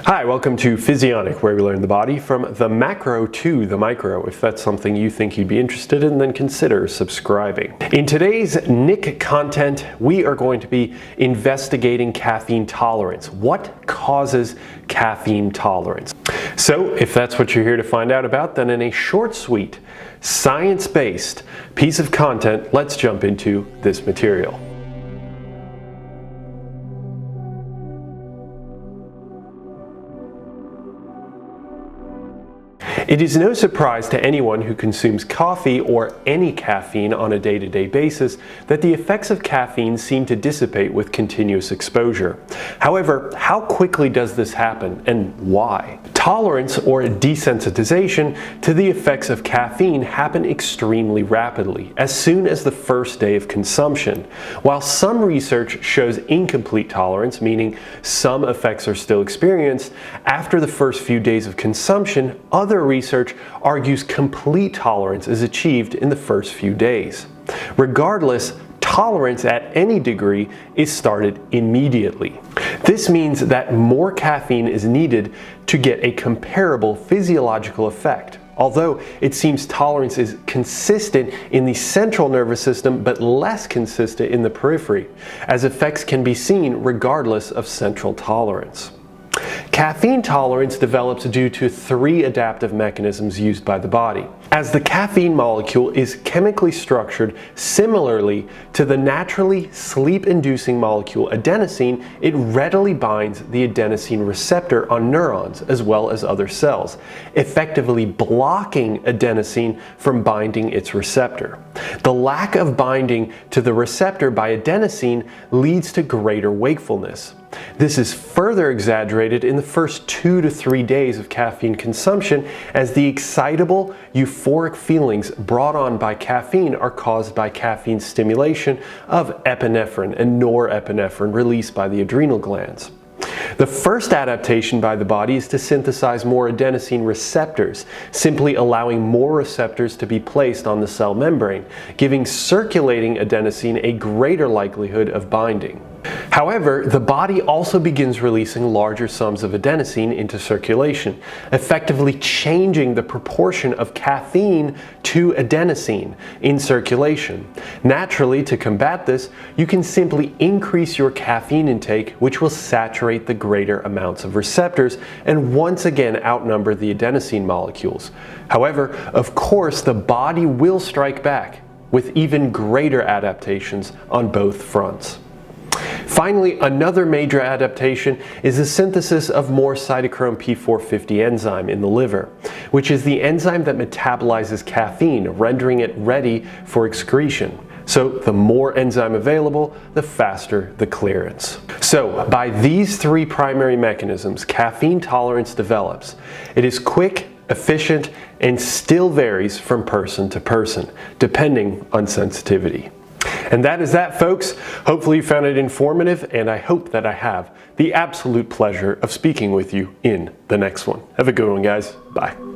Hi, welcome to Physionic, where we learn the body from the macro to the micro. If that's something you think you'd be interested in, then consider subscribing. In today's NIC content, we are going to be investigating caffeine tolerance. What causes caffeine tolerance? So, if that's what you're here to find out about, then in a short, sweet, science-based piece of content, let's jump into this material. It is no surprise to anyone who consumes coffee or any caffeine on a day-to-day basis that the effects of caffeine seem to dissipate with continuous exposure. However, how quickly does this happen and why? Tolerance or desensitization to the effects of caffeine happen extremely rapidly, as soon as the first day of consumption. While some research shows incomplete tolerance, meaning some effects are still experienced after the first few days of consumption, other research argues complete tolerance is achieved in the first few days. Regardless, tolerance at any degree is started immediately. This means that more caffeine is needed to get a comparable physiological effect. Although it seems tolerance is consistent in the central nervous system but less consistent in the periphery, as effects can be seen regardless of central tolerance. Caffeine tolerance develops due to three adaptive mechanisms used by the body. As the caffeine molecule is chemically structured similarly to the naturally sleep-inducing molecule adenosine, it readily binds the adenosine receptor on neurons as well as other cells, effectively blocking adenosine from binding its receptor. The lack of binding to the receptor by adenosine leads to greater wakefulness. This is further exaggerated in the first 2 to 3 days of caffeine consumption, as the excitable, euphoric feelings brought on by caffeine are caused by caffeine stimulation of epinephrine and norepinephrine released by the adrenal glands. The first adaptation by the body is to synthesize more adenosine receptors, simply allowing more receptors to be placed on the cell membrane, giving circulating adenosine a greater likelihood of binding. However, the body also begins releasing larger sums of adenosine into circulation, effectively changing the proportion of caffeine to adenosine in circulation. Naturally, to combat this, you can simply increase your caffeine intake, which will saturate the greater amounts of receptors and once again outnumber the adenosine molecules. However, of course, the body will strike back with even greater adaptations on both fronts. Finally, another major adaptation is the synthesis of more cytochrome P450 enzyme in the liver, which is the enzyme that metabolizes caffeine, rendering it ready for excretion. So the more enzyme available, the faster the clearance. So by these three primary mechanisms, caffeine tolerance develops. It is quick, efficient, and still varies from person to person, depending on sensitivity. And that is that, folks. Hopefully you found it informative, and I hope that I have the absolute pleasure of speaking with you in the next one. Have a good one, guys. Bye.